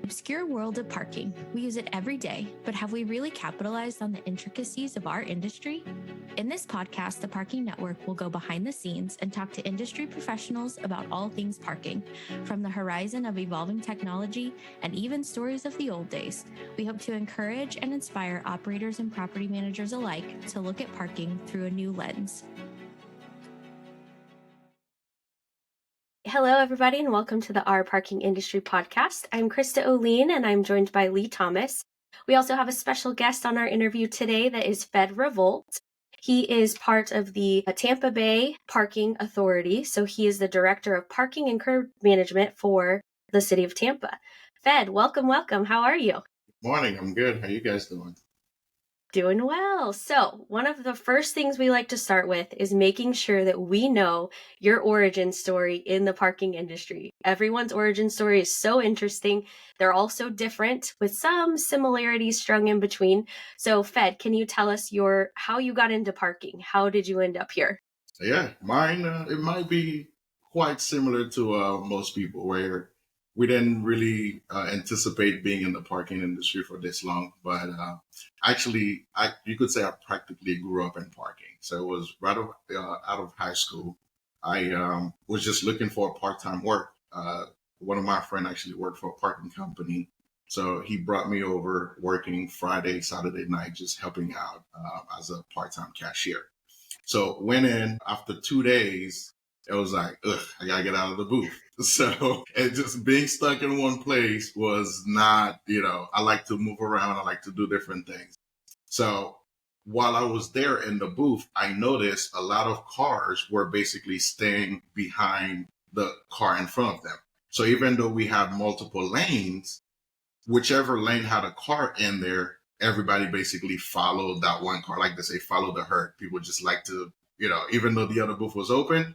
obscure world of parking. We use it every day, but have we really capitalized on the intricacies of our industry? In this podcast, the Parking Network will go behind the scenes and talk to industry professionals about all things parking, from the horizon of evolving technology and even stories of the old days. We hope to encourage and inspire operators and property managers alike to look at parking through a new lens. Hello, everybody, and welcome to the Our Parking Industry podcast. I'm Krista Olien, and I'm joined by Lee Thomas. We also have a special guest on our interview today that is Fed Revolte. He is part of the Tampa Bay Parking Authority, so he is the Director of Parking and Curb Management for the City of Tampa. Fed, welcome. How are you? Morning, I'm good. How you guys doing? Doing well. So one of the first things we like to start with is making sure that we know your origin story in the parking industry. Everyone's origin story is so interesting. They're all so different with some similarities strung in between. So Fed, can you tell us how you got into parking? How did you end up here? Yeah, mine, it might be quite similar to most people, where we didn't really anticipate being in the parking industry for this long. But actually, you could say I practically grew up in parking. So it was out of high school. I was just looking for part-time work. One of my friends actually worked for a parking company. So he brought me over working Friday, Saturday night, just helping out as a part-time cashier. So went in after 2 days, it was like, ugh, I gotta get out of the booth. So and just being stuck in one place was not, I like to move around. I like to do different things. So while I was there in the booth, I noticed a lot of cars were basically staying behind the car in front of them. So even though we had multiple lanes, whichever lane had a car in there, everybody basically followed that one car. Like they say, follow the herd. People just like to, even though the other booth was open,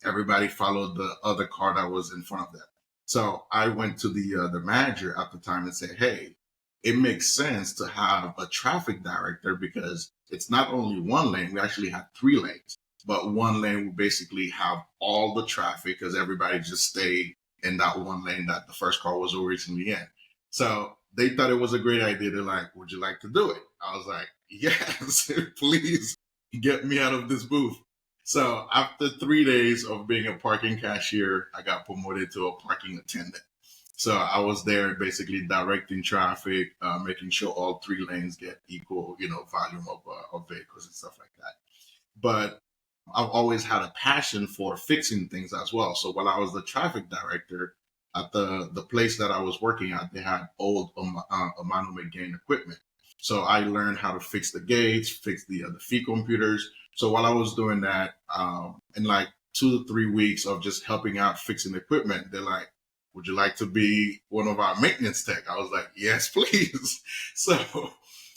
everybody followed the other car that was in front of them. So I went to the manager at the time and said, hey, it makes sense to have a traffic director because it's not only one lane. We actually have 3 lanes, but one lane will basically have all the traffic because everybody just stayed in that one lane that the first car was originally in. So they thought it was a great idea. They're like, would you like to do it? I was like, yes, please get me out of this booth. So after 3 days of being a parking cashier, I got promoted to a parking attendant. So I was there basically directing traffic, making sure all 3 lanes get equal, volume of vehicles and stuff like that. But I've always had a passion for fixing things as well. So while I was the traffic director at the place that I was working at, they had old Amano gain equipment. So I learned how to fix the gates, fix the fee computers. So while I was doing that, in like 2 to 3 weeks of just helping out fixing equipment, they're like, would you like to be one of our maintenance tech? I was like, yes, please. So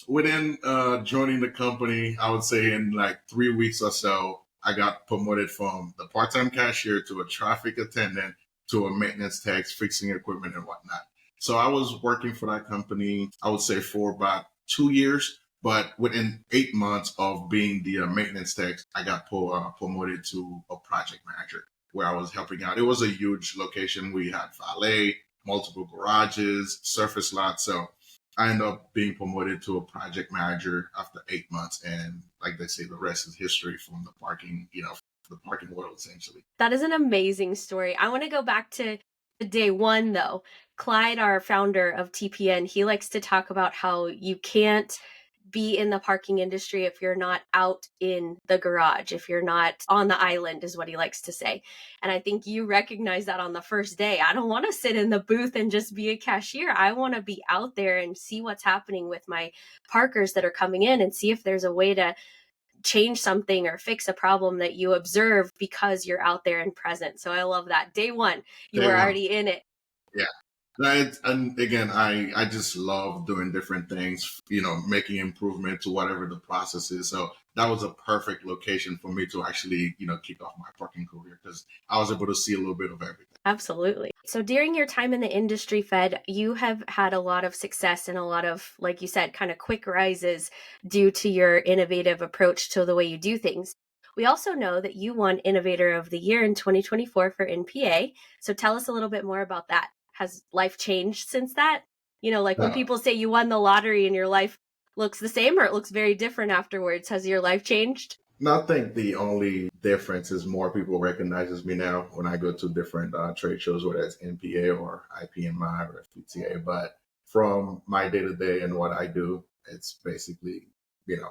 within joining the company, I would say in like 3 weeks or so, I got promoted from the part-time cashier to a traffic attendant to a maintenance tech, fixing equipment and whatnot. So I was working for that company, I would say for about 2 years. But within 8 months of being the maintenance tech, I got promoted to a project manager where I was helping out. It was a huge location. We had valet, multiple garages, surface lots. So I ended up being promoted to a project manager after 8 months. And like they say, the rest is history from the parking, the parking world, essentially. That is an amazing story. I want to go back to day one, though. Clyde, our founder of TPN, he likes to talk about how you can't be in the parking industry if you're not out in the garage, if you're not on the island, is what he likes to say. And I think you recognize that on the first day. I don't want to sit in the booth and just be a cashier. I want to be out there and see what's happening with my parkers that are coming in and see if there's a way to change something or fix a problem that you observe because you're out there and present. So I love that. Day one, you were already in it. Yeah. And again, I just love doing different things, making improvement to whatever the process is. So that was a perfect location for me to actually, kick off my parking career because I was able to see a little bit of everything. Absolutely. So during your time in the industry, Fed, you have had a lot of success and a lot of, like you said, kind of quick rises due to your innovative approach to the way you do things. We also know that you won Innovator of the Year in 2024 for NPA. So tell us a little bit more about that. Has life changed since that? Like when No, people say you won the lottery and your life looks the same or it looks very different afterwards. Has your life changed? no, I think the only difference is more people recognizes me now when I go to different trade shows, whether it's NPA or IPMI or FPTA. But from my day to day and what I do, it's basically, you know,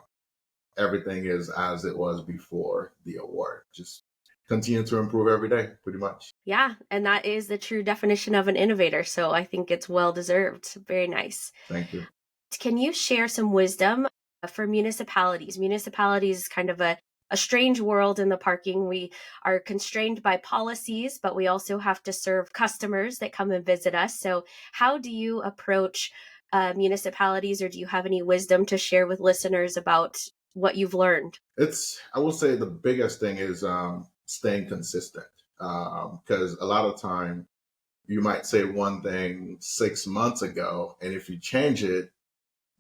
everything is as it was before the award. Just continue to improve every day, pretty much. Yeah, and that is the true definition of an innovator. So I think it's well deserved. Very nice. Thank you. Can you share some wisdom for municipalities? Municipalities is kind of a strange world in the parking. We are constrained by policies, but we also have to serve customers that come and visit us. So how do you approach municipalities, or do you have any wisdom to share with listeners about what you've learned? I will say the biggest thing is staying consistent. Because a lot of time you might say one thing 6 months ago, and if you change it,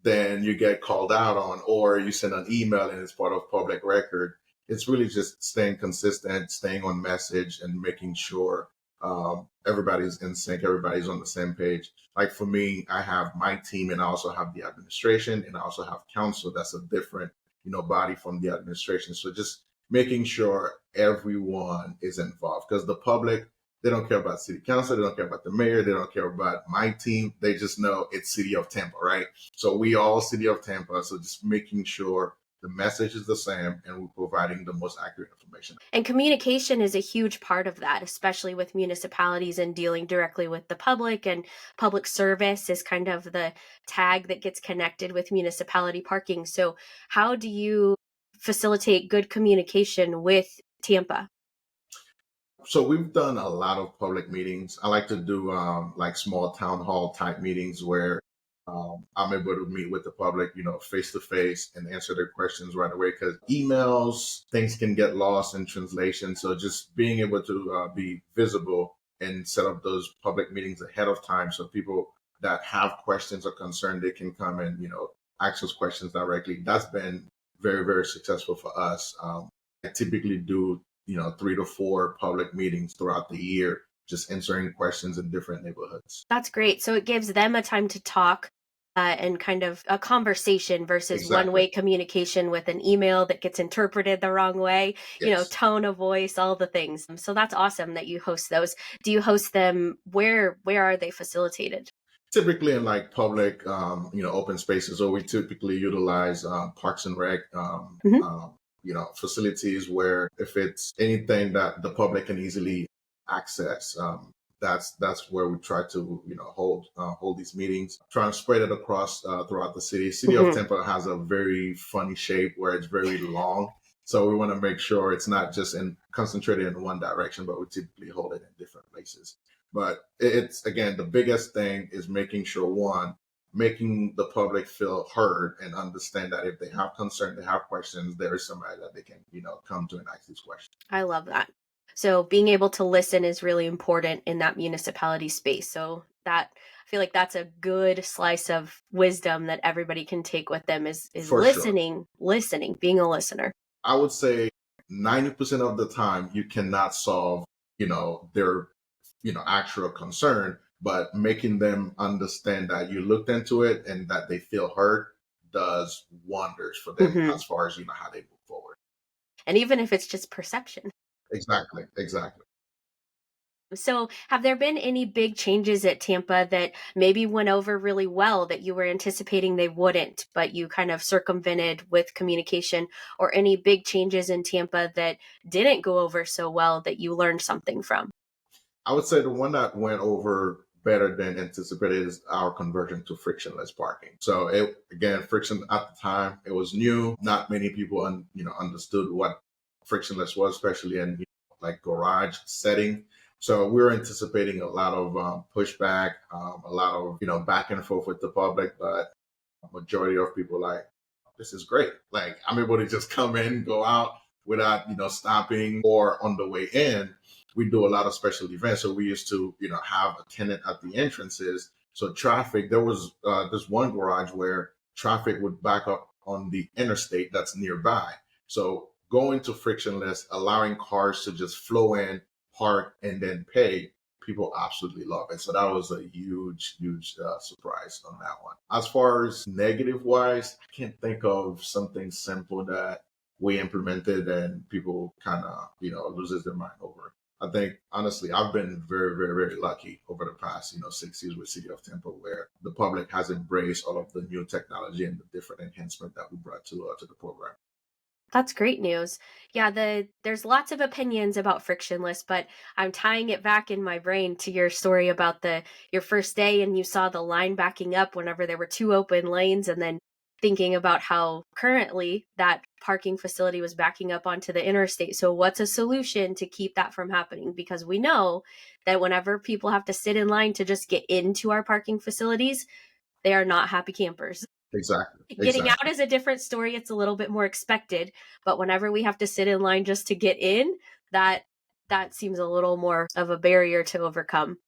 then you get called out on, or you send an email and it's part of public record. It's really just staying consistent, staying on message, and making sure everybody's in sync, everybody's on the same page. Like for me, I have my team, and I also have the administration, and I also have council. That's a different, body from the administration. So just making sure everyone is involved, because the public, they don't care about city council. They don't care about the mayor. They don't care about my team. They just know it's City of Tampa, right? So we all City of Tampa. So just making sure the message is the same and we're providing the most accurate information. And communication is a huge part of that, especially with municipalities and dealing directly with the public. And public service is kind of the tag that gets connected with municipality parking. So how do you facilitate good communication with Tampa? So we've done a lot of public meetings. I like to do like small town hall type meetings where I'm able to meet with the public, face to face and answer their questions right away. Because emails, things can get lost in translation. So just being able to be visible and set up those public meetings ahead of time, so people that have questions or concern, they can come and ask us questions directly. That's been very, very successful for us. I typically do 3 to 4 public meetings throughout the year, just answering questions in different neighborhoods. That's great. So it gives them a time to talk and kind of a conversation versus Exactly. one-way communication with an email that gets interpreted the wrong way, Yes. Tone of voice, all the things. So that's awesome that you host those. Do you host them? Where are they facilitated? Typically in like public, open spaces, or we typically utilize Parks and Rec, Mhm. facilities where if it's anything that the public can easily access, that's where we try to hold these meetings, try and spread it across throughout the city. City of Mhm. Tampa has a very funny shape where it's very long, so we want to make sure it's not just concentrated in one direction, but we typically hold it in different places. But it's, again, the biggest thing is making sure, one, making the public feel heard and understand that if they have concern, they have questions, there is somebody that they can, come to and ask these questions. I love that. So being able to listen is really important in that municipality space. So that I feel like that's a good slice of wisdom that everybody can take with them is For sure. listening, being a listener. I would say 90% of the time you cannot solve, their, actual concern, but making them understand that you looked into it and that they feel heard does wonders for them Mhm. as far as, how they move forward. And even if it's just perception. Exactly. Exactly. So, have there been any big changes at Tampa that maybe went over really well that you were anticipating they wouldn't, but you kind of circumvented with communication, or any big changes in Tampa that didn't go over so well that you learned something from? I would say the one that went over better than anticipated is our conversion to frictionless parking. So friction at the time, it was new. Not many people understood what frictionless was, especially in like garage setting. So we were anticipating a lot of pushback, a lot of back and forth with the public, but majority of people like, this is great. Like I'm able to just come in, go out without stopping, or on the way in we do a lot of special events. So we used to, have a tenant at the entrances. So traffic, there was this one garage where traffic would back up on the interstate that's nearby. So going to frictionless, allowing cars to just flow in, park, and then pay, people absolutely love it. So that was a huge, huge surprise on that one. As far as negative wise, I can't think of something simple that we implemented and people kind of, loses their mind over. I think honestly, I've been very, very, very lucky over the past, 6 years with City of Tampa, where the public has embraced all of the new technology and the different enhancement that we brought to the program. That's great news. Yeah, there's lots of opinions about frictionless, but I'm tying it back in my brain to your story about your first day and you saw the line backing up whenever there were two open lanes, and then thinking about how currently that parking facility was backing up onto the interstate. So what's a solution to keep that from happening? Because we know that whenever people have to sit in line to just get into our parking facilities, they are not happy campers. Exactly. Getting out Exactly. is a different story. It's a little bit more expected, but whenever we have to sit in line just to get in, that seems a little more of a barrier to overcome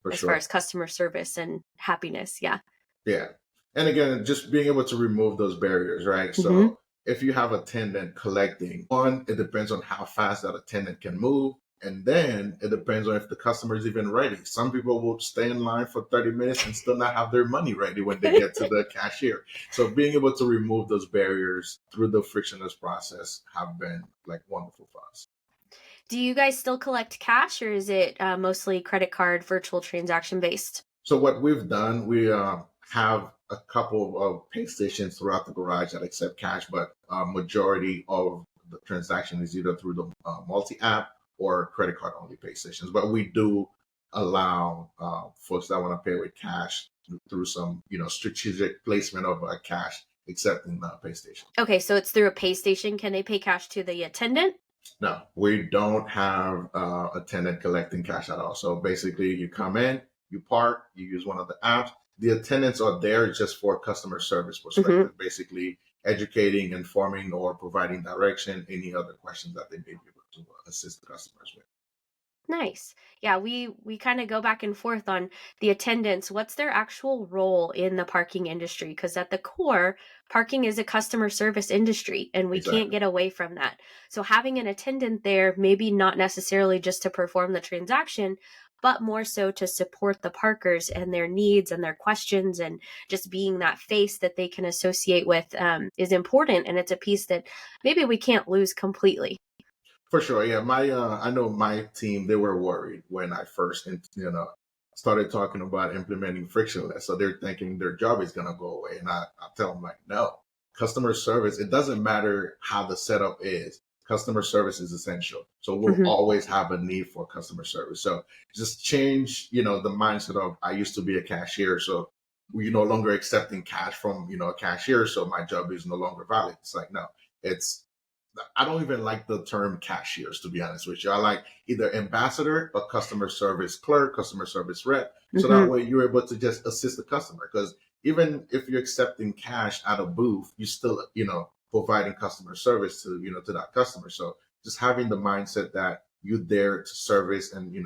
For as far sure. as customer service and happiness. Yeah. Yeah. And again, just being able to remove those barriers, right? Mm-hmm. So if you have a attendant collecting, one, it depends on how fast that attendant can move. And then it depends on if the customer is even ready. Some people will stay in line for 30 minutes and still not have their money ready when they get to the cashier. So being able to remove those barriers through the frictionless process have been like wonderful for us. Do you guys still collect cash, or is it mostly credit card, virtual transaction based? So what we've done, we have a couple of pay stations throughout the garage that accept cash, but majority of the transaction is either through the multi-app or credit card only pay stations. But we do allow folks that want to pay with cash through some, strategic placement of cash accepting the pay station. Okay, so it's through a pay station. Can they pay cash to the attendant? No, we don't have attendant collecting cash at all. So basically, you come in, you park, you use one of the apps. The attendants are there just for customer service perspective, basically educating, informing, or providing direction, any other questions that they may be able to assist the customers with. Nice. Yeah, we kind of go back and forth on the attendants. What's their actual role in the parking industry? Because at the core, parking is a customer service industry, and we can't Exactly. get away from that. So having an attendant there, maybe not necessarily just to perform the transaction, but more so to support the parkers and their needs and their questions, and just being that face that they can associate with is important. And it's a piece that maybe we can't lose completely. For sure, yeah. I know my team, they were worried when I first, started talking about implementing frictionless. So they're thinking their job is gonna go away, and I tell them like, no. Customer service, it doesn't matter how the setup is. Customer service is essential. So we'll always have a need for customer service. So just change, the mindset of I used to be a cashier, so we're no longer accepting cash from, a cashier, so my job is no longer valid. It's like no, it's I don't even like the term cashiers, to be honest with you. I like either ambassador or customer service clerk, customer service rep. So that way you're able to just assist the customer. Because even if you're accepting cash at a booth, you still, providing customer service to, to that customer. So just having the mindset that you're there to service and,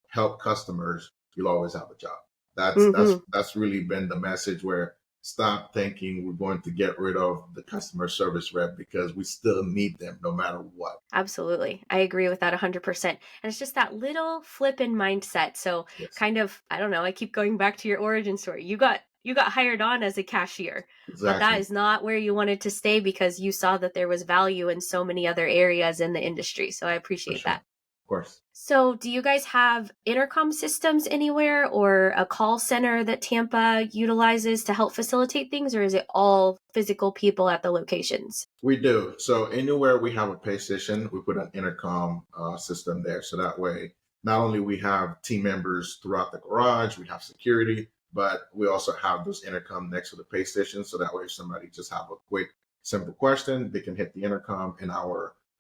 help customers, you'll always have a job. That's really been the message, where stop thinking we're going to get rid of the customer service rep, because we still need them no matter what. Absolutely. I agree with that 100%. And it's just that little flip in mindset. So Yes, kind of, I don't know, I keep going back to your origin story. You got hired on as a cashier, but that exactly. is not where you wanted to stay, because you saw that there was value in so many other areas in the industry. So I For appreciate sure. that. Of course. So, do you guys have intercom systems anywhere, or a call center that Tampa utilizes to help facilitate things, or is it all physical people at the locations? We do. So anywhere we have a pay station, we put an intercom system there. So that way, not only we have team members throughout the garage, we have security, but we also have those intercom next to the pay station. So that way, if somebody just have a quick, simple question, they can hit the intercom. And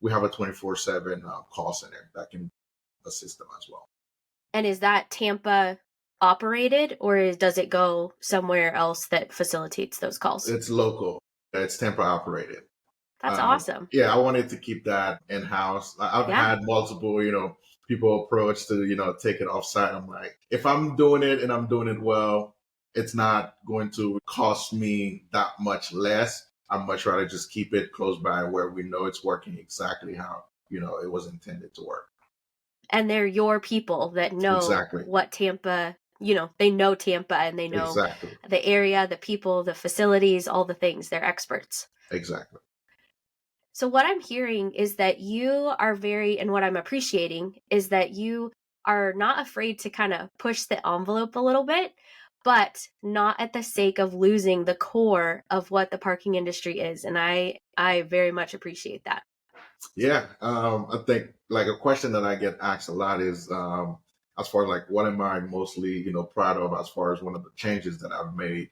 we have a 24/7 call center that can assist them as well. And is that Tampa operated, or does it go somewhere else that facilitates those calls? It's local. It's Tampa operated. That's awesome. Yeah, I wanted to keep that in house. I've Yeah. had multiple, people approach to, take it offsite. I'm like, if I'm doing it and I'm doing it well, it's not going to cost me that much less. I'd much rather just keep it close by where we know it's working exactly how, it was intended to work. And they're your people that know Exactly. what Tampa, they know Tampa and they know Exactly. the area, the people, the facilities, all the things. They're experts. Exactly. So what I'm hearing is that you are and what I'm appreciating is that you are not afraid to kind of push the envelope a little bit, but not at the sake of losing the core of what the parking industry is. And I very much appreciate that. Yeah, I think like a question that I get asked a lot is as far as like what am I mostly proud of as far as one of the changes that I've made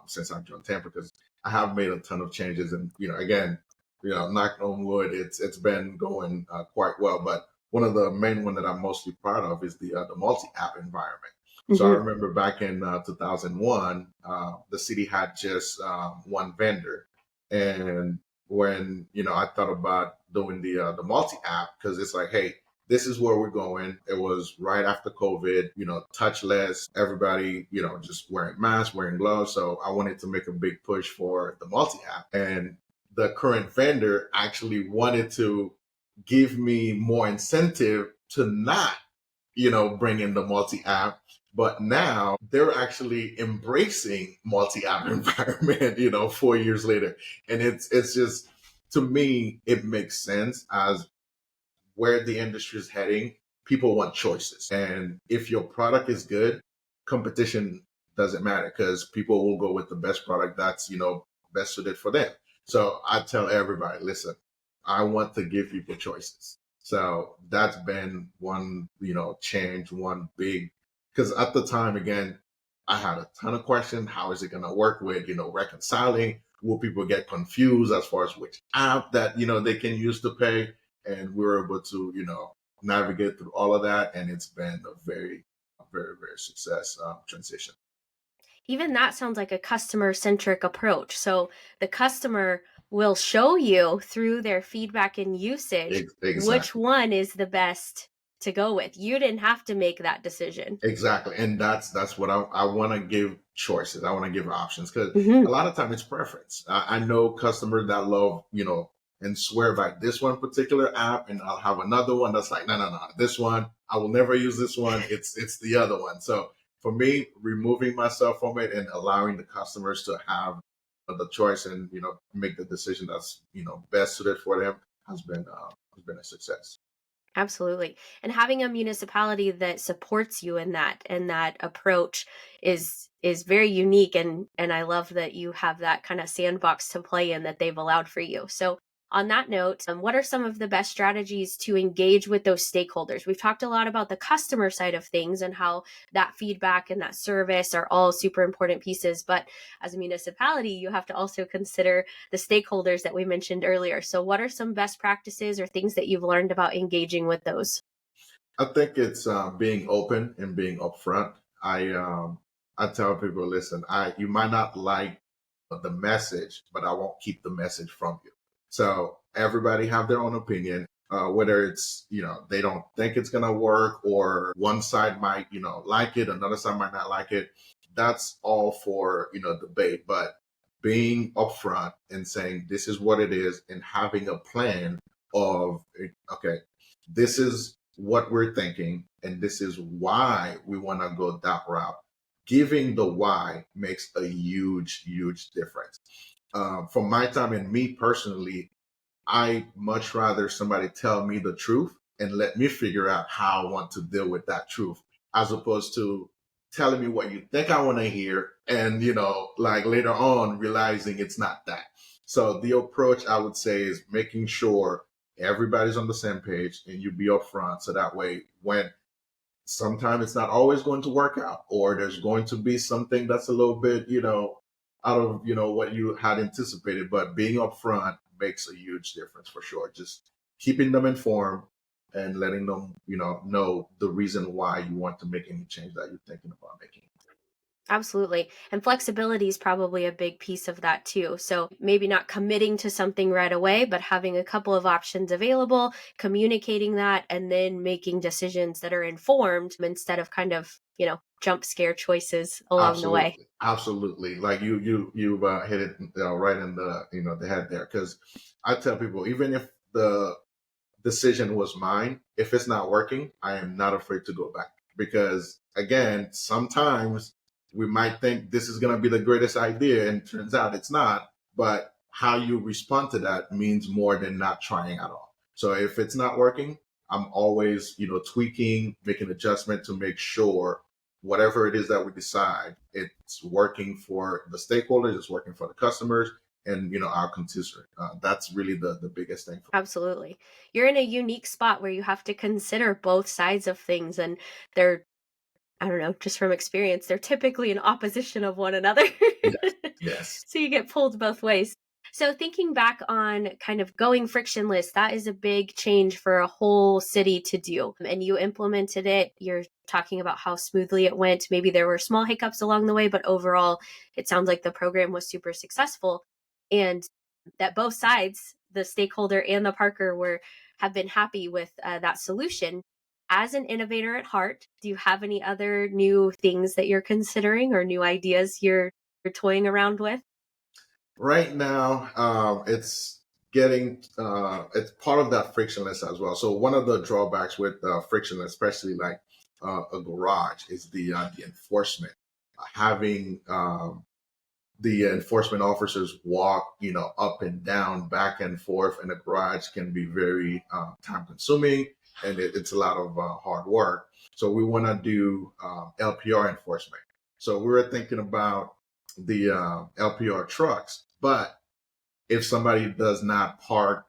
since I've joined Tampa, because I have made a ton of changes, and again, knock on wood, it's been going quite well. But one of the main one that I'm mostly proud of is the multi app environment. So I remember back in 2001, the city had just one vendor, and when I thought about doing the multi app, because it's like, hey, this is where we're going. It was right after COVID, touchless, everybody, just wearing masks, wearing gloves. So I wanted to make a big push for the multi app, and the current vendor actually wanted to give me more incentive to not bring in the multi app. But now they're actually embracing multi-app environment, 4 years later. And it's just, to me, it makes sense as where the industry is heading. People want choices. And if your product is good, competition doesn't matter, because people will go with the best product that's, best suited for them. So I tell everybody, listen, I want to give people choices. So that's been one, change, one big, because at the time, again, I had a ton of questions. How is it going to work with, reconciling? Will people get confused as far as which app that, they can use to pay? And we were able to, navigate through all of that. And it's been a very, very, very success transition. Even that sounds like a customer-centric approach. So the customer will show you through their feedback and usage which one is the best to go with. You didn't have to make that decision. Exactly. And that's what I want to give choices. I want to give options, because a lot of time it's preference. I know customers that love, and swear by this one particular app, and I'll have another one that's like, no, this one, I will never use this one. It's the other one. So for me, removing myself from it and allowing the customers to have the choice and, make the decision that's, best suited for them has been a success. Absolutely. And having a municipality that supports you in that and that approach is very unique, and I love that you have that kind of sandbox to play in that they've allowed for you. So on that note, what are some of the best strategies to engage with those stakeholders? We've talked a lot about the customer side of things and how that feedback and that service are all super important pieces. But as a municipality, you have to also consider the stakeholders that we mentioned earlier. So what are some best practices or things that you've learned about engaging with those? I think it's being open and being upfront. I tell people, listen, you might not like the message, but I won't keep the message from you. So everybody have their own opinion, whether it's, they don't think it's going to work, or one side might, like it, another side might not like it. That's all for, debate. But being upfront and saying, this is what it is, and having a plan of, okay, this is what we're thinking, and this is why we want to go that route. Giving the why makes a huge, huge difference. From my time, and me personally, I much rather somebody tell me the truth and let me figure out how I want to deal with that truth, as opposed to telling me what you think I want to hear, and like later on realizing it's not that. So the approach, I would say, is making sure everybody's on the same page and you be upfront, so that way when sometimes it's not always going to work out, or there's going to be something that's a little bit out of what you had anticipated, but being upfront makes a huge difference for sure. Just keeping them informed and letting them know the reason why you want to make any change that you're thinking about making. Absolutely. And flexibility is probably a big piece of that too. So maybe not committing to something right away, but having a couple of options available, communicating that, and then making decisions that are informed instead of kind of, jump scare choices along the way. Absolutely. Like you hit it right in the the head there, because I tell people, even if the decision was mine. If it's not working, I am not afraid to go back because, again, sometimes we might think this is going to be the greatest idea and turns out it's not. But how you respond to that means more than not trying at all. So if it's not working, I'm always, tweaking, making adjustment to make sure whatever it is that we decide, it's working for the stakeholders, it's working for the customers, and our constituent. That's really the biggest thing. Absolutely. You're in a unique spot where you have to consider both sides of things, and they're, I don't know, just from experience, they're typically in opposition of one another. Yes. So you get pulled both ways. So thinking back on kind of going frictionless, that is a big change for a whole city to do. And you implemented it. You're talking about how smoothly it went. Maybe there were small hiccups along the way, but overall, it sounds like the program was super successful. And that both sides, the stakeholder and the parker, have been happy with that solution. As an innovator at heart, do you have any other new things that you're considering or new ideas you're toying around with? Right now, it's it's part of that frictionless as well. So one of the drawbacks with frictionless, especially like a garage, is the enforcement. Having the enforcement officers walk, up and down, back and forth in a garage can be very time consuming, and it's a lot of hard work. So we want to do LPR enforcement. So we were thinking about the LPR trucks, but if somebody does not park,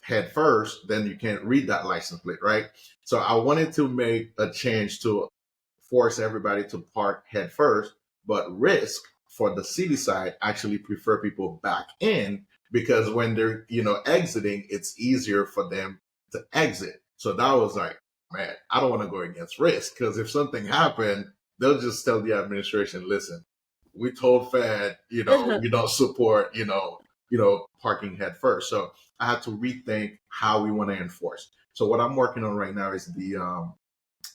head first, then you can't read that license plate, right? So I wanted to make a change to force everybody to park head first, but risk for the city side actually prefer people back in because when they're, exiting, it's easier for them to exit. So that was like, man, I don't want to go against risk because if something happened, they'll just tell the administration, listen, we told Fed, we don't support, parking head first. So I had to rethink how we want to enforce. So what I'm working on right now is the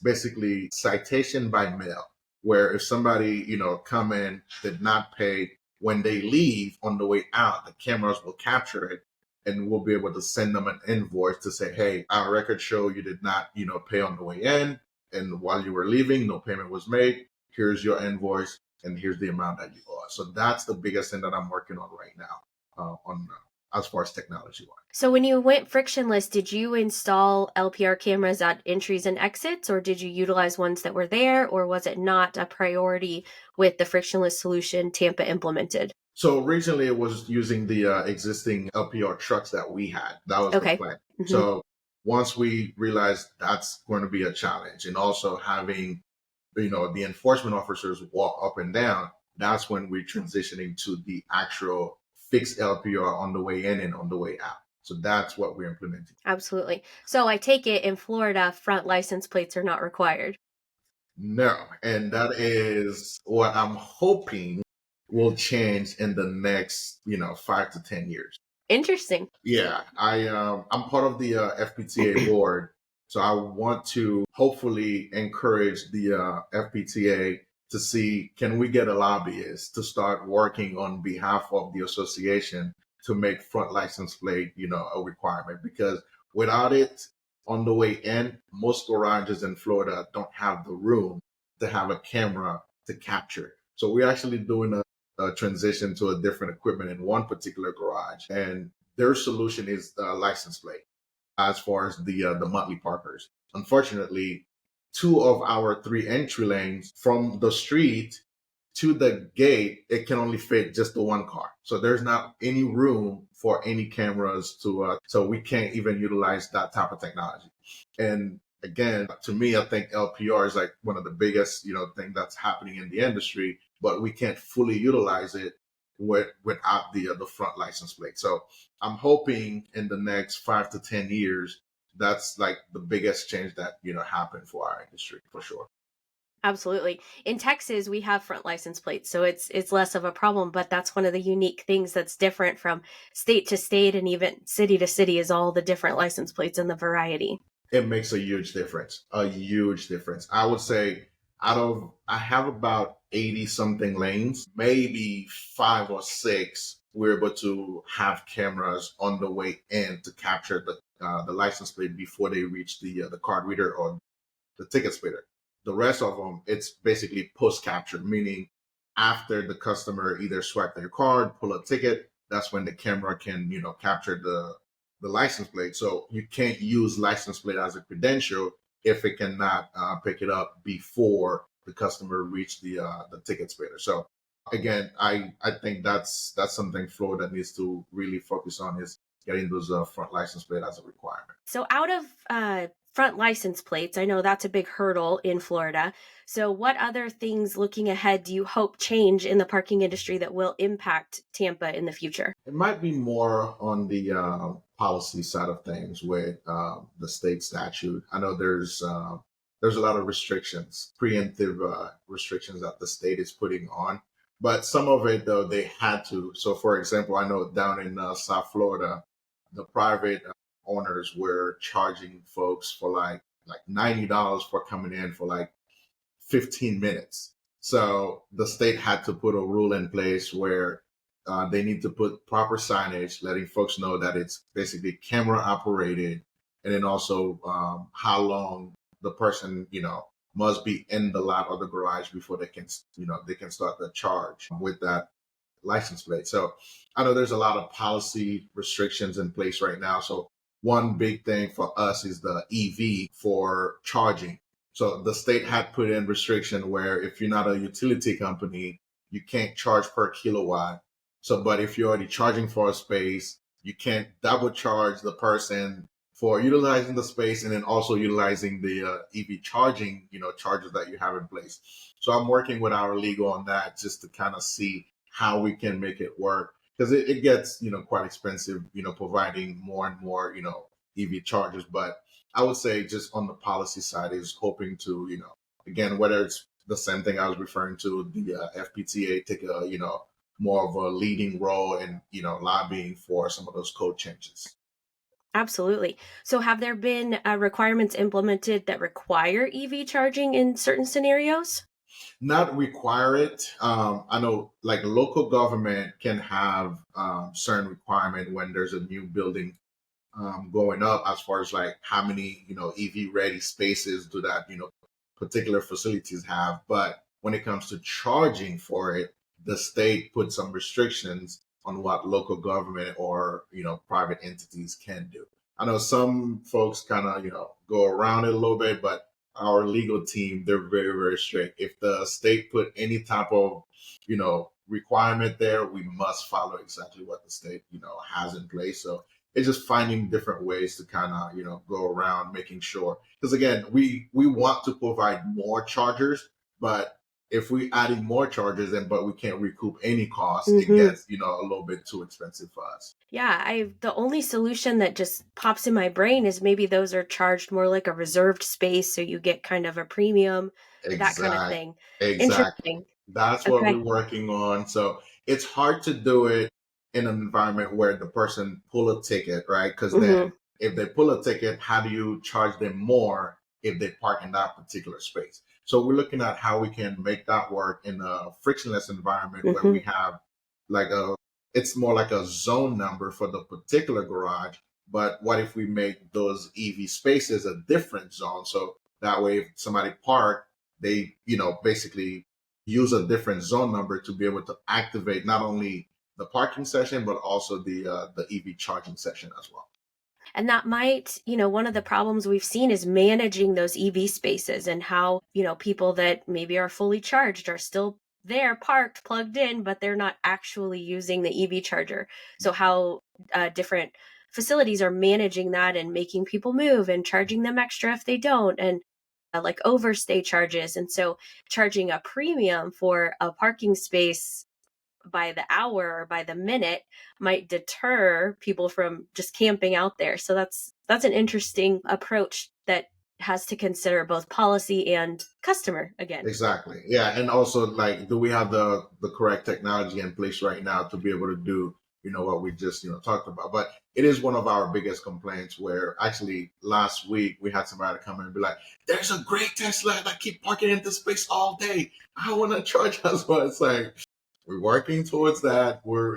basically citation by mail, where if somebody, come in, did not pay, when they leave on the way out, the cameras will capture it and we'll be able to send them an invoice to say, hey, our records show you did not, pay on the way in. And while you were leaving, no payment was made. Here's your invoice and here's the amount that you owe. So that's the biggest thing that I'm working on right now as far as technology wise. So when you went frictionless, did you install LPR cameras at entries and exits, or did you utilize ones that were there, or was it not a priority with the frictionless solution Tampa implemented? So originally it was using the existing LPR trucks that we had. That was Okay. the plan. Mm-hmm. So once we realized that's going to be a challenge, and also having, the enforcement officers walk up and down, that's when we're transitioning to the actual fixed LPR on the way in and on the way out. So that's what we're implementing. Absolutely. So I take it in Florida, front license plates are not required. No. And that is what I'm hoping will change in the next, 5 to 10 years. Interesting. Yeah. I'm part of the FPTA board. So I want to hopefully encourage the FPTA to see, can we get a lobbyist to start working on behalf of the association to make front license plate, a requirement? Because without it on the way in, most garages in Florida don't have the room to have a camera to capture. So we're actually doing a transition to a different equipment in one particular garage, and their solution is the license plate as far as the monthly parkers. Unfortunately, 2 of our 3 entry lanes from the street to the gate, it can only fit just the one car. So there's not any room for any cameras so we can't even utilize that type of technology. And again, to me, I think LPR is like one of the biggest, thing that's happening in the industry, but we can't fully utilize it without the front license plate. So I'm hoping in the next 5 to 10 years, that's like the biggest change that, happened for our industry for sure. Absolutely. In Texas, we have front license plates, so it's less of a problem, but that's one of the unique things that's different from state to state and even city to city is all the different license plates and the variety. It makes a huge difference, I would say I have about 80 something lanes, maybe 5 or 6 we're able to have cameras on the way in to capture the license plate before they reach the card reader or the ticket splitter. The rest of them, it's basically post capture, meaning after the customer either swipe their card, pull a ticket, that's when the camera can, capture the license plate. So you can't use license plate as a credential if it cannot pick it up before the customer reach the ticket splitter. So again, I think that's something Florida needs to really focus on, is getting those front license plate as a requirement. So out of front license plates, I know that's a big hurdle in Florida. So what other things looking ahead do you hope change in the parking industry that will impact Tampa in the future? It might be more on the policy side of things with the state statute. I know there's a lot of restrictions, preemptive restrictions that the state is putting on, but some of it though they had to. So, for example, I know down in South Florida, the private owners were charging folks for like $90 for coming in for like 15 minutes. So the state had to put a rule in place where they need to put proper signage, letting folks know that it's basically camera operated, and then also how long the person, must be in the lot or the garage before they can start the charge with that license plate. So I know there's a lot of policy restrictions in place right now. So one big thing for us is the EV for charging. So the state had put in restriction where if you're not a utility company, you can't charge per kilowatt. So, but if you're already charging for a space, you can't double charge the person for utilizing the space and then also utilizing the EV charging, charges that you have in place. So I'm working with our legal on that just to kind of see how we can make it work, because it gets, quite expensive, providing more and more, EV chargers. But I would say just on the policy side is hoping to, again, whether it's the same thing I was referring to, the FPTA take a, more of a leading role in, lobbying for some of those code changes. Absolutely. So have there been requirements implemented that require EV charging in certain scenarios? Not require it. I know like local government can have certain requirement when there's a new building going up, as far as like how many, EV ready spaces do that, particular facilities have. But when it comes to charging for it, the state put some restrictions on what local government or, private entities can do. I know some folks kind of, go around it a little bit, but our legal team, they're very, very strict. If the state put any type of, requirement there, we must follow exactly what the state, has in place. So it's just finding different ways to kind of, go around making sure. Because again, we want to provide more chargers, but if we adding more chargers but we can't recoup any costs, it gets, a little bit too expensive for us. Yeah, the only solution that just pops in my brain is maybe those are charged more like a reserved space, so you get kind of a premium, that kind of thing. Exactly. Interesting. That's what Okay. we're working on. So it's hard to do it in an environment where the person pull a ticket, right? Because then if they pull a ticket, how do you charge them more if they park in that particular space? So we're looking at how we can make that work in a frictionless environment where we have like it's more like a zone number for the particular garage. But what if we make those EV spaces a different zone? So that way, if somebody park, they, basically use a different zone number to be able to activate not only the parking session, but also the EV charging session as well. And that might, one of the problems we've seen is managing those EV spaces and how, people that maybe are fully charged are still there, parked, plugged in, but they're not actually using the EV charger. So how different facilities are managing that and making people move and charging them extra if they don't, and like overstay charges. And so charging a premium for a parking space by the hour or by the minute might deter people from just camping out there. So that's an interesting approach that has to consider both policy and customer again. Exactly. Yeah. And also, like, do we have the correct technology in place right now to be able to do, what we just, talked about? But it is one of our biggest complaints, where actually last week we had somebody come in and be like, there's a great Tesla that keep parking in this space all day. I want to charge us. But it's like, we're working towards that. We're,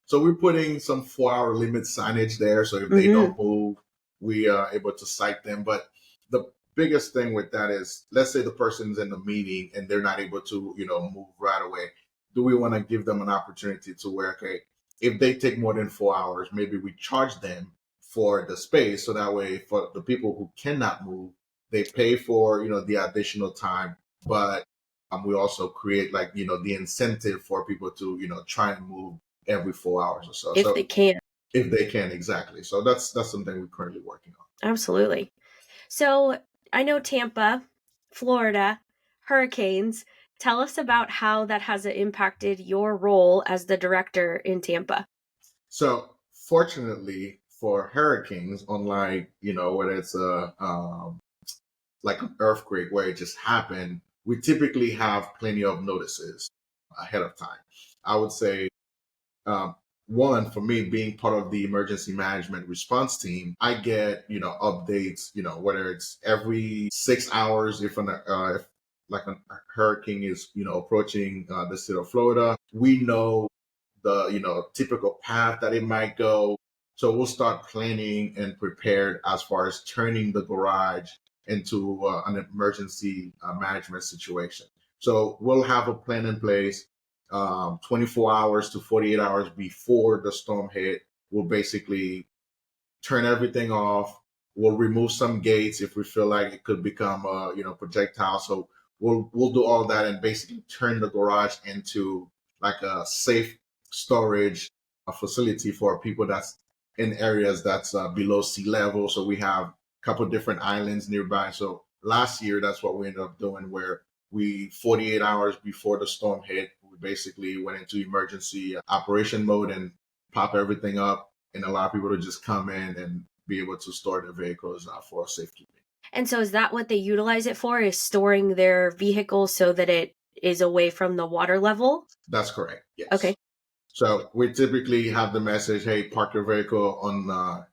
So we're putting some 4-hour limit signage there. So if they don't move, we are able to cite them. But the biggest thing with that is, let's say the person's in the meeting and they're not able to, move right away. Do we want to give them an opportunity to where, okay, if they take more than 4 hours, maybe we charge them for the space. So that way, for the people who cannot move, they pay for, the additional time. But we also create the incentive for people to, try and move every 4 hours or so. If they can. If they can, exactly. So that's something we're currently working on. Absolutely. So I know Tampa, Florida, hurricanes. Tell us about how that has impacted your role as the director in Tampa. So fortunately for hurricanes, unlike, whether it's like an earthquake where it just happened, we typically have plenty of notices ahead of time. I would say, one, for me being part of the emergency management response team, I get, updates, whether it's every 6 hours, if like a hurricane is, approaching the state of Florida, we know the, typical path that it might go. So we'll start planning and prepared as far as turning the garage into an emergency management situation. So we'll have a plan in place 24 hours to 48 hours before the storm hit. We'll basically turn everything off. We'll remove some gates if we feel like it could become a projectile. So we'll do all that and basically turn the garage into like a safe storage facility for people that's in areas that's below sea level. So we have a couple different islands nearby. So last year, that's what we ended up doing, where we 48 hours before the storm hit, we basically went into emergency operation mode and pop everything up and allow people to just come in and be able to store their vehicles for safekeeping. And so is that what they utilize it for, is storing their vehicles so that it is away from the water level? That's correct. Yes. Okay. So we typically have the message, hey, park your vehicle on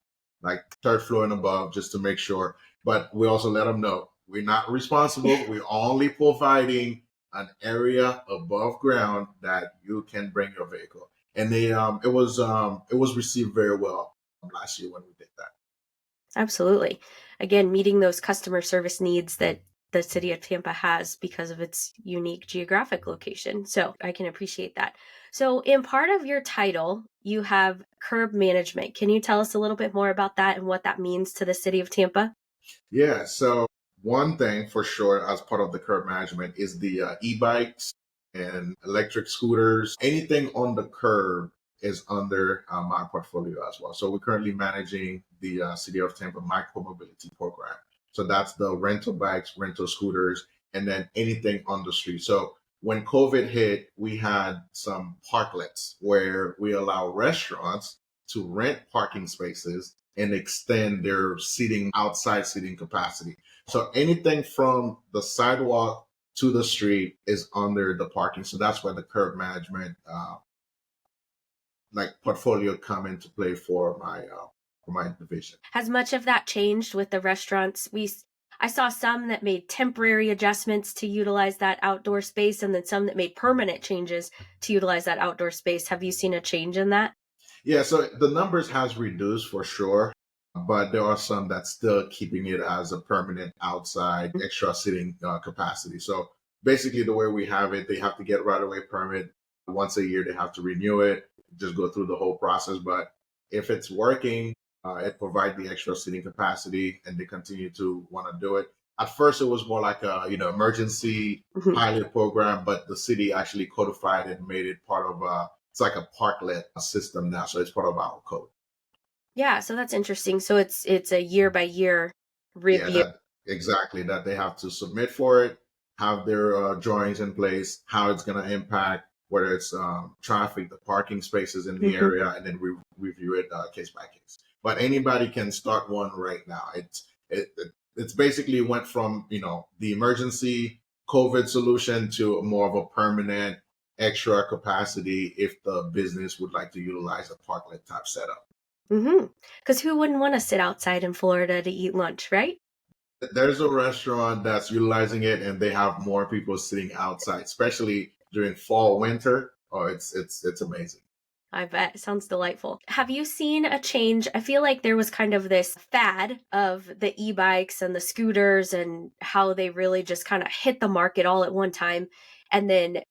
like third floor and above, just to make sure. But we also let them know we're not responsible. We're only providing an area above ground that you can bring your vehicle. And it was received very well last year when we did that. Absolutely. Again, meeting those customer service needs that the city of Tampa has because of its unique geographic location. So I can appreciate that. So in part of your title, you have curb management. Can you tell us a little bit more about that and what that means to the city of Tampa? Yeah. So one thing for sure as part of the curb management is the e-bikes and electric scooters. Anything on the curb is under my portfolio as well. So we're currently managing the City of Tampa micromobility program. So that's the rental bikes, rental scooters, and then anything on the street. So when COVID hit, we had some parklets where we allow restaurants to rent parking spaces and extend their outside seating capacity. So anything from the sidewalk to the street is under the parking. So that's where the curb management portfolio come into play for my division. Has much of that changed with the restaurants? I saw some that made temporary adjustments to utilize that outdoor space, and then some that made permanent changes to utilize that outdoor space. Have you seen a change in that? Yeah, so the numbers has reduced for sure, but there are some that's still keeping it as a permanent outside extra sitting capacity. So basically the way we have it, they have to get right away permit. Once a year, they have to renew it, just go through the whole process. But if it's working, it provides the extra seating capacity and they continue to want to do it. At first, it was more like a emergency pilot program, but the city actually codified it and made it part of it's like a parklet system now, so it's part of our code. Yeah, so that's interesting. So it's a year by year review. Yeah, exactly. That they have to submit for it, have their drawings in place, how it's going to impact, whether it's traffic, the parking spaces in the area, and then review it case by case. But anybody can start one right now. It's basically went from the emergency COVID solution to more of a permanent extra capacity if the business would like to utilize a parklet type setup. Because who wouldn't want to sit outside in Florida to eat lunch, right? There's a restaurant that's utilizing it, and they have more people sitting outside, especially during fall, winter. Oh, it's amazing. I bet. Sounds delightful. Have you seen a change? I feel like there was kind of this fad of the e-bikes and the scooters and how they really just kind of hit the market all at one time. And then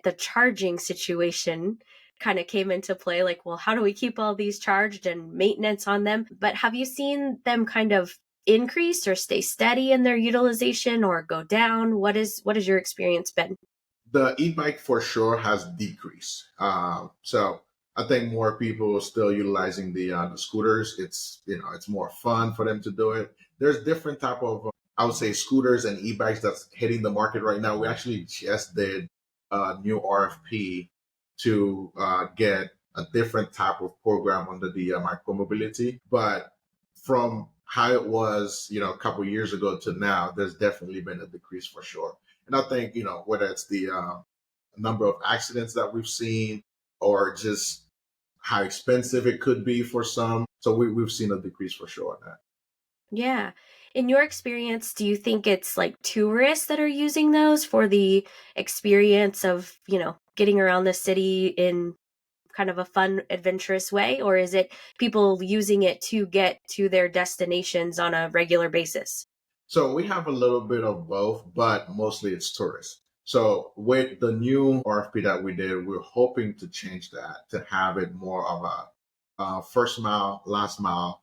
the charging situation kind of came into play. Like, well, how do we keep all these charged and maintenance on them? But have you seen them kind of increase or stay steady in their utilization or go down? What is your experience been? The e-bike for sure has decreased. So I think more people are still utilizing the scooters. It's it's more fun for them to do it. There's different type of I would say scooters and e-bikes that's hitting the market right now. We actually just did a new RFP to get a different type of program under the micromobility, but from how it was, a couple years ago to now, there's definitely been a decrease for sure. And I think, whether it's the number of accidents that we've seen or just how expensive it could be for some. So we've seen a decrease for sure on that. Yeah. In your experience, do you think it's like tourists that are using those for the experience of, getting around the city in kind of a fun, adventurous way? Or is it people using it to get to their destinations on a regular basis? So we have a little bit of both, but mostly it's tourists. So with the new RFP that we did, we're hoping to change that to have it more of a first mile, last mile,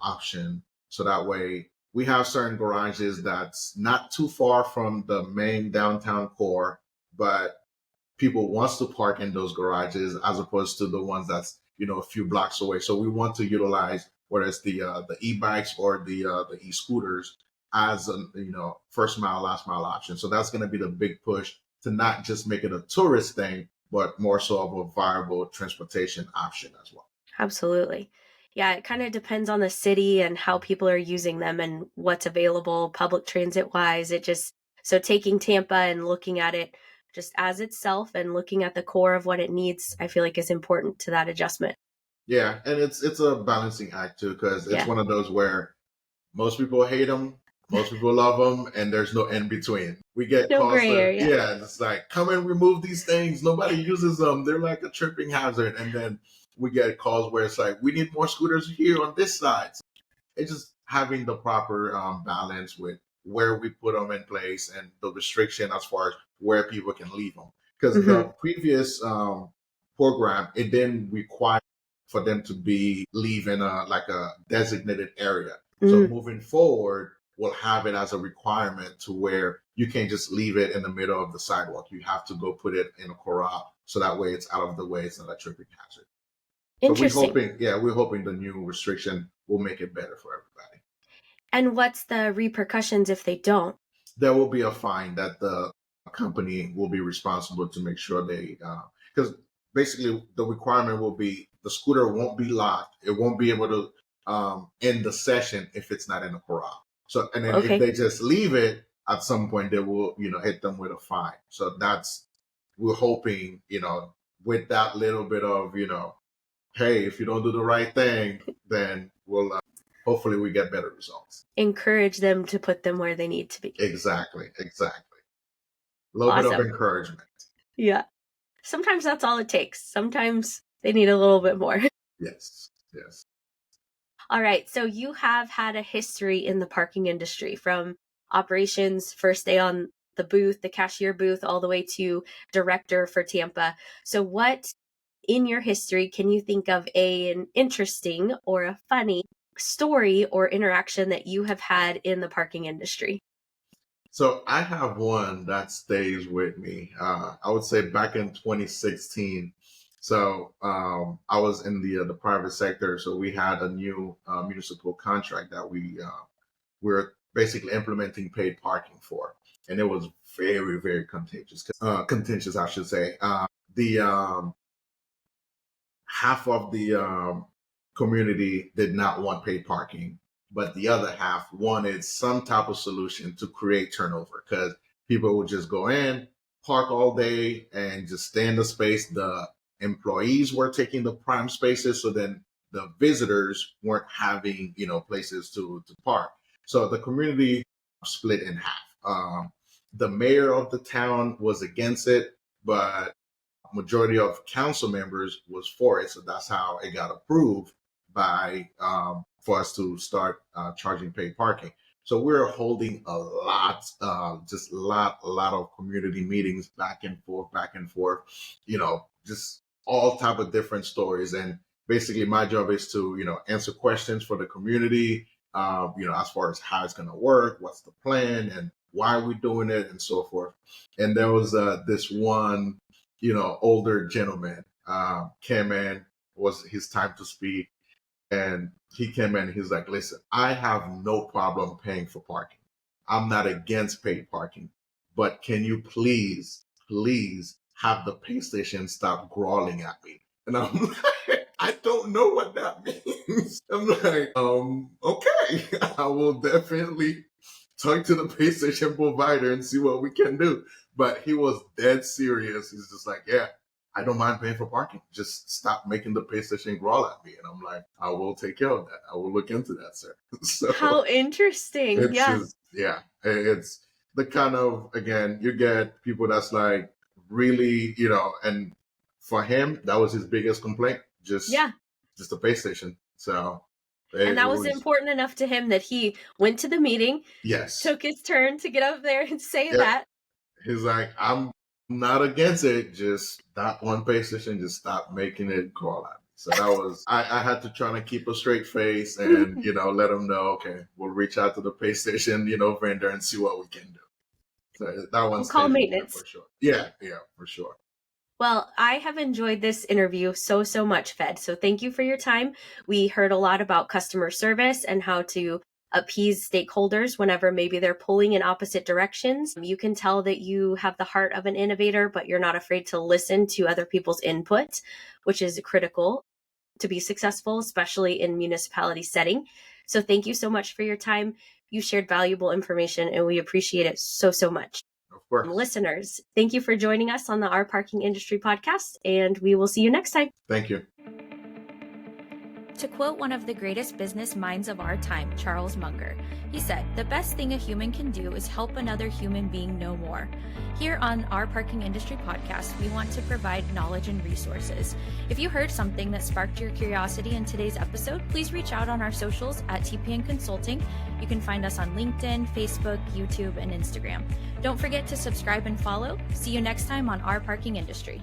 option. So that way we have certain garages that's not too far from the main downtown core, but people wants to park in those garages as opposed to the ones that's a few blocks away. So we want to utilize whether it's the e-bikes or the e-scooters as a first mile, last mile option. So that's going to be the big push to not just make it a tourist thing, but more so of a viable transportation option as well. Absolutely. Yeah, it kind of depends on the city and how people are using them and what's available public transit wise. So taking Tampa and looking at it just as itself and looking at the core of what it needs, I feel like is important to that adjustment. Yeah, and it's a balancing act too, because it's Yeah. one of those where most people hate them, most people love them, and there's no in between. We get No calls gray that, area. yeah, it's like, come and remove these things. Nobody uses them. They're like a tripping hazard. And then we get calls where it's like, we need more scooters here on this side. So it's just having the proper balance with where we put them in place and the restriction as far as where people can leave them. Because the previous program, it didn't require for them to be leave in a designated area. So moving forward, we'll have it as a requirement to where you can't just leave it in the middle of the sidewalk. You have to go put it in a corral so that way it's out of the way. It's not a tripping hazard. Interesting. So we're hoping the new restriction will make it better for everybody. And what's the repercussions if they don't? There will be a fine that the company will be responsible to make sure because basically the requirement will be the scooter won't be locked. It won't be able to end the session if it's not in a corral. So, and then if they just leave it, at some point they will, hit them with a fine. So we're hoping, with that little bit of, hey, if you don't do the right thing, then we'll hopefully we get better results. Encourage them to put them where they need to be. Exactly. A little bit of encouragement. Yeah. Sometimes that's all it takes. Sometimes they need a little bit more. Yes. All right. So you have had a history in the parking industry from operations, first day on the booth, the cashier booth, all the way to director for Tampa. So what in your history can you think of an interesting or a funny story or interaction that you have had in the parking industry? So I have one that stays with me. I would say back in 2016. So I was in the private sector. So we had a new municipal contract that we're basically implementing paid parking for, and it was very, very contentious, I should say. The half of the community did not want paid parking, but the other half wanted some type of solution to create turnover because people would just go in, park all day, and just stay in the space. The employees were taking the prime spaces, so then the visitors weren't having places to park. So the community split in half. The mayor of the town was against it, but majority of council members was for it. So that's how it got approved by for us to start charging paid parking. So we're holding a lot, just a lot of community meetings back and forth, just all type of different stories. And basically my job is to, answer questions for the community, as far as how it's going to work, what's the plan, and why are we doing it, and so forth. And there was this one, older gentleman came in, was his time to speak. And he came in and he's like, listen, I have no problem paying for parking. I'm not against paid parking, but can you please have the pay station stop growling at me? And I'm like, I don't know what that means. I'm like, okay, I will definitely talk to the pay station provider and see what we can do. But he was dead serious. He's just like, yeah, I don't mind paying for parking. Just stop making the pay station growl at me. And I'm like, I will take care of that. I will look into that, sir. So how interesting. it's Yeah. just, it's the kind of, again, you get people that's like really, and for him, that was his biggest complaint. Just the pay station. So. And that was important enough to him that he went to the meeting. Yes. Took his turn to get up there and say that. He's like, I'm not against it, just that one pay station, just stop making it crawl at me. So that was, I had to try to keep a straight face and, let them know, okay, we'll reach out to the pay station, vendor and see what we can do. So that one's call maintenance for sure. Yeah, for sure. Well, I have enjoyed this interview so much, Fed. So thank you for your time. We heard a lot about customer service and how to appease stakeholders whenever maybe they're pulling in opposite directions. You can tell that you have the heart of an innovator, but you're not afraid to listen to other people's input, which is critical to be successful, especially in municipality setting. So thank you so much for your time. You shared valuable information and we appreciate it so much. Of course. Listeners, thank you for joining us on the Our Parking Industry podcast, and we will see you next time. Thank you. To quote one of the greatest business minds of our time, Charles Munger, he said, "The best thing a human can do is help another human being know more." Here on Our Parking Industry podcast, we want to provide knowledge and resources. If you heard something that sparked your curiosity in today's episode, please reach out on our socials at TPN Consulting. You can find us on LinkedIn, Facebook, YouTube, and Instagram. Don't forget to subscribe and follow. See you next time on Our Parking Industry.